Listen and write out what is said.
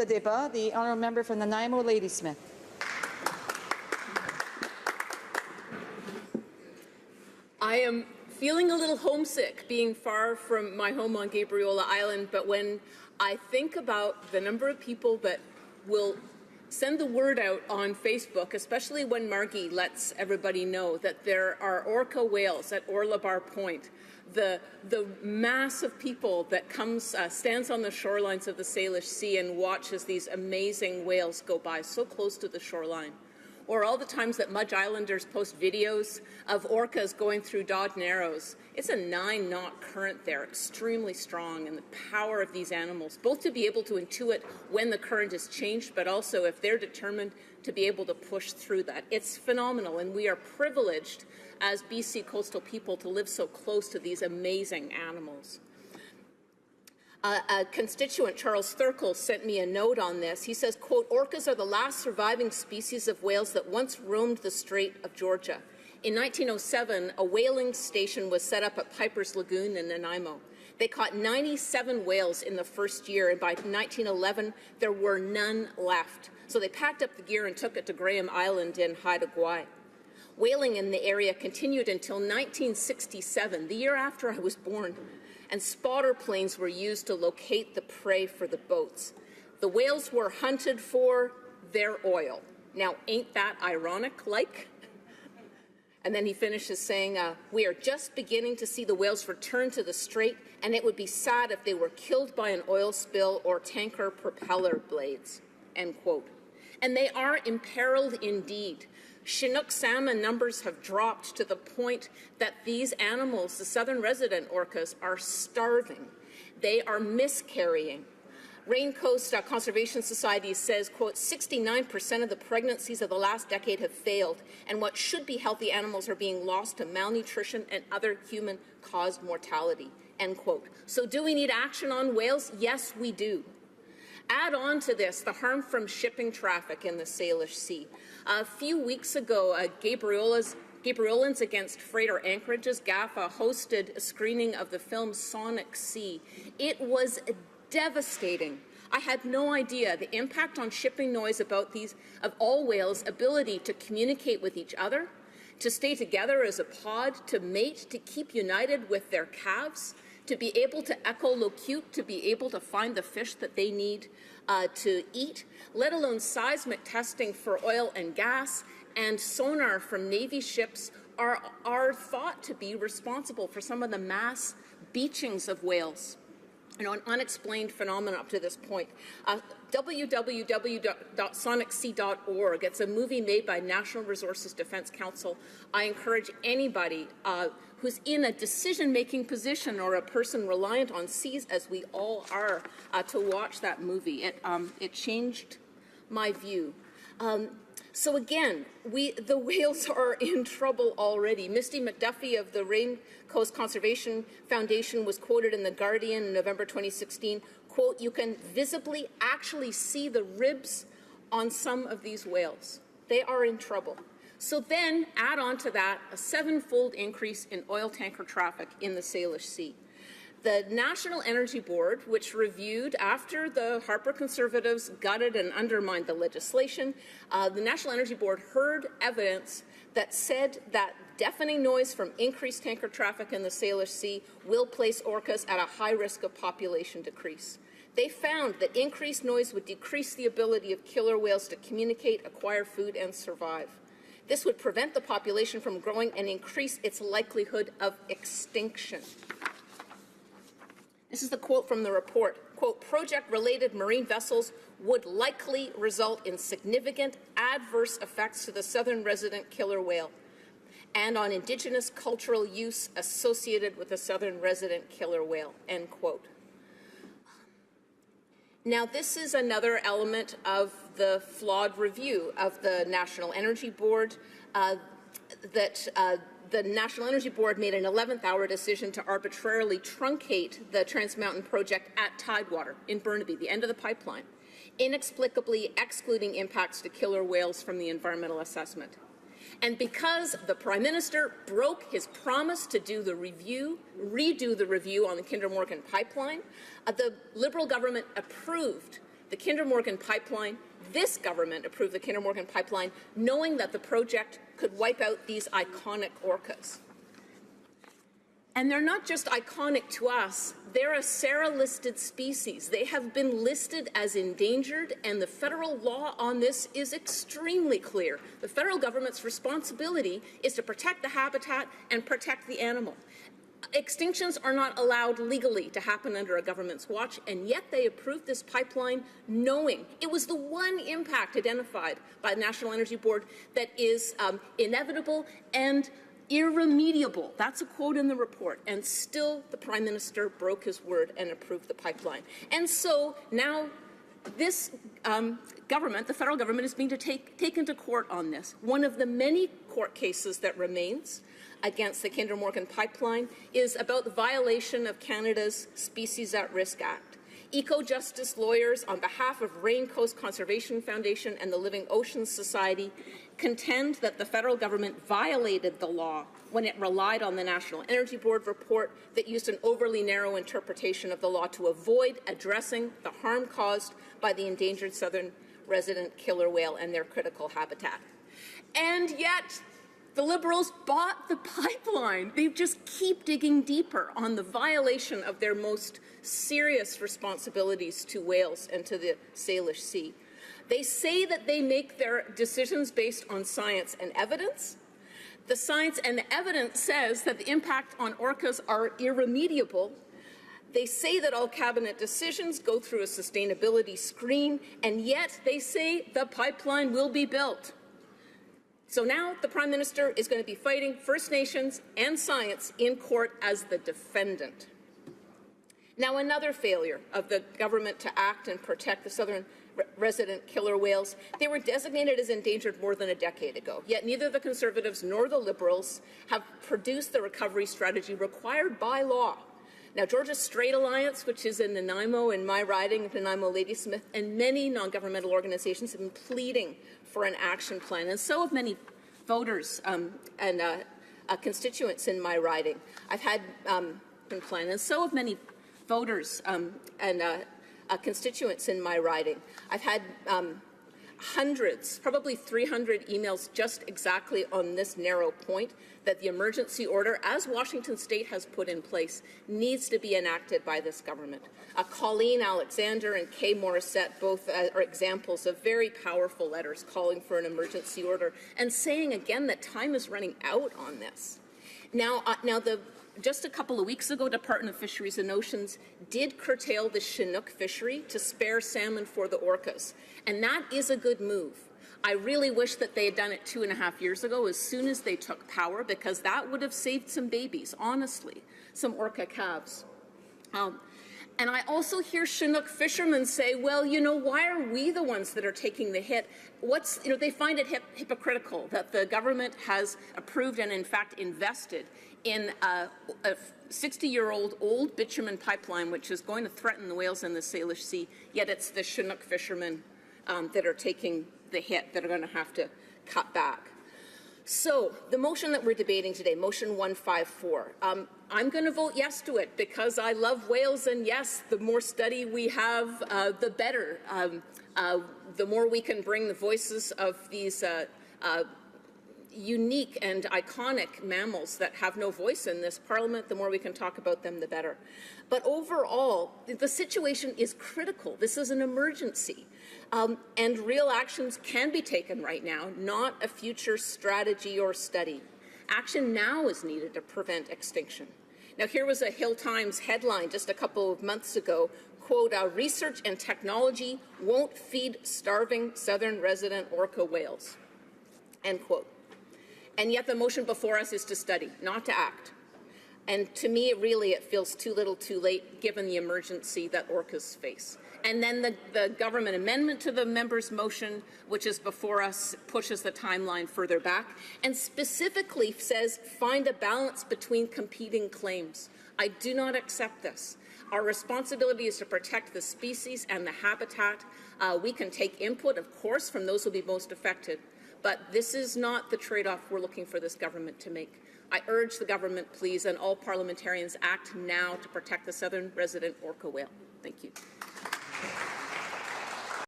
the débat. The honourable member from Nanaimo, Ladysmith. I am feeling a little homesick being far from my home on Gabriola Island, but when I think about the number of people that will send the word out on Facebook, especially when Margie lets everybody know that there are orca whales at Orlabar Point, the mass of people that comes stands on the shorelines of the Salish Sea and watches these amazing whales go by so close to the shoreline. Or all the times that Mudge Islanders post videos of orcas going through Dod Narrows. It's a 9-knot current there, extremely strong, and the power of these animals, both to be able to intuit when the current is changed, but also if they're determined to be able to push through that. It's phenomenal, and we are privileged as BC coastal people to live so close to these amazing animals. A constituent, Charles Thurkel, sent me a note on this. He says, quote, orcas are the last surviving species of whales that once roamed the Strait of Georgia. In 1907, a whaling station was set up at Piper's Lagoon in Nanaimo. They caught 97 whales in the first year, and by 1911, there were none left. So they packed up the gear and took it to Graham Island in Haida Gwaii. Whaling in the area continued until 1967, the year after I was born, and spotter planes were used to locate the prey for the boats. The whales were hunted for their oil. Now, ain't that ironic-like? And then he finishes saying, we are just beginning to see the whales return to the strait, and it would be sad if they were killed by an oil spill or tanker propeller blades, end quote. And they are imperiled indeed. Chinook salmon numbers have dropped to the point that these animals, the Southern Resident Orcas, are starving. They are miscarrying. Rain Coast Conservation Society says, quote, 69% of the pregnancies of the last decade have failed, and what should be healthy animals are being lost to malnutrition and other human-caused mortality, end quote. So do we need action on whales? Yes, we do. Add on to this the harm from shipping traffic in the Salish Sea. A few weeks ago, Gabriolans Against Freighter Anchorages, GAFA, hosted a screening of the film Sonic Sea. It was devastating. I had no idea the impact on shipping noise of all whales' ability to communicate with each other, to stay together as a pod, to mate, to keep united with their calves, to be able to echolocute, to be able to find the fish that they need to eat, let alone seismic testing for oil and gas, and sonar from Navy ships are thought to be responsible for some of the mass beachings of whales. You know, an unexplained phenomenon up to this point. www.sonicsea.org. It's a movie made by National Resources Defense Council. I encourage anybody who's in a decision-making position or a person reliant on seas, as we all are, to watch that movie. It changed my view. So again, the whales are in trouble already. Misty McDuffie of the Rain Coast Conservation Foundation was quoted in The Guardian in November 2016, quote, you can visibly actually see the ribs on some of these whales. They are in trouble. So then add on to that a 7-fold increase in oil tanker traffic in the Salish Sea. The National Energy Board, which reviewed after the Harper Conservatives gutted and undermined the legislation, the National Energy Board heard evidence that said that deafening noise from increased tanker traffic in the Salish Sea will place orcas at a high risk of population decrease. They found that increased noise would decrease the ability of killer whales to communicate, acquire food, and survive. This would prevent the population from growing and increase its likelihood of extinction. This is the quote from the report. Quote, project-related marine vessels would likely result in significant adverse effects to the southern resident killer whale and on Indigenous cultural use associated with the southern resident killer whale, end quote. Now, this is another element of the flawed review of the National Energy Board the National Energy Board made an 11th hour decision to arbitrarily truncate the Trans Mountain project at Tidewater in Burnaby, the end of the pipeline, inexplicably excluding impacts to killer whales from the environmental assessment. And because the Prime Minister broke his promise to do the review, redo the review on the Kinder Morgan pipeline, the Liberal government approved the Kinder Morgan pipeline. This government approved the Kinder Morgan pipeline, knowing that the project could wipe out these iconic orcas. And they're not just iconic to us, they're a SARA-listed species. They have been listed as endangered, and the federal law on this is extremely clear. The federal government's responsibility is to protect the habitat and protect the animal. Extinctions are not allowed legally to happen under a government's watch, and yet they approved this pipeline knowing it was the one impact identified by the National Energy Board that is inevitable and irremediable. That's a quote in the report. And still the Prime Minister broke his word and approved the pipeline. And so now this government, the federal government, is being taken to court on this. One of the many court cases that remains against the Kinder Morgan pipeline is about the violation of Canada's Species at Risk Act. Eco-justice lawyers on behalf of Rain Coast Conservation Foundation and the Living Oceans Society contend that the federal government violated the law when it relied on the National Energy Board report that used an overly narrow interpretation of the law to avoid addressing the harm caused by the endangered southern resident killer whale and their critical habitat. And yet, the Liberals bought the pipeline. They just keep digging deeper on the violation of their most serious responsibilities to whales and to the Salish Sea. They say that they make their decisions based on science and evidence. The science and the evidence says that the impact on orcas are irremediable. They say that all cabinet decisions go through a sustainability screen, and yet they say the pipeline will be built. So now the Prime Minister is going to be fighting First Nations and science in court as the defendant. Now, another failure of the government to act and protect the southern resident killer whales. They were designated as endangered more than a decade ago, yet neither the Conservatives nor the Liberals have produced the recovery strategy required by law. Now, Georgia's Strait Alliance, which is in Nanaimo, in my riding, Nanaimo Ladysmith, and many non-governmental organizations have been pleading for an action plan, and so have many voters and constituents in my riding. I've had been planned, and so have many voters and constituents in my riding. I've had hundreds, probably 300 emails just exactly on this narrow point, that the emergency order, as Washington State has put in place, needs to be enacted by this government. Colleen Alexander and Kay Morissette both are examples of very powerful letters calling for an emergency order and saying again that time is running out on this. Just a couple of weeks ago, Department of Fisheries and Oceans did curtail the Chinook fishery to spare salmon for the orcas, and that is a good move. I really wish that they had done it 2.5 years ago as soon as they took power, because that would have saved some babies, honestly, some orca calves. And I also hear Chinook fishermen say, well, why are we the ones that are taking the hit? They find it hypocritical that the government has approved and, in fact, invested in a 60-year-old old bitumen pipeline, which is going to threaten the whales in the Salish Sea, yet it's the Chinook fishermen that are taking the hit, that are going to have to cut back. So the motion that we're debating today, motion 154, I'm going to vote yes to it because I love whales, and yes, the more study we have, the better. The more we can bring the voices of these unique and iconic mammals that have no voice in this Parliament, the more we can talk about them, the better. But overall, the situation is critical. This is an emergency. And real actions can be taken right now, not a future strategy or study. Action now is needed to prevent extinction. Now, here was a Hill Times headline just a couple of months ago, quote, research and technology won't feed starving southern resident orca whales, end quote. And yet the motion before us is to study, not to act. And to me, it feels too little too late, given the emergency that orcas face. And then the government amendment to the member's motion, which is before us, pushes the timeline further back and specifically says, find a balance between competing claims. I do not accept this. Our responsibility is to protect the species and the habitat. We can take input, of course, from those who will be most affected. But this is not the trade-off we're looking for this government to make. I urge the government, please, and all parliamentarians, act now to protect the southern resident orca whale. Thank you.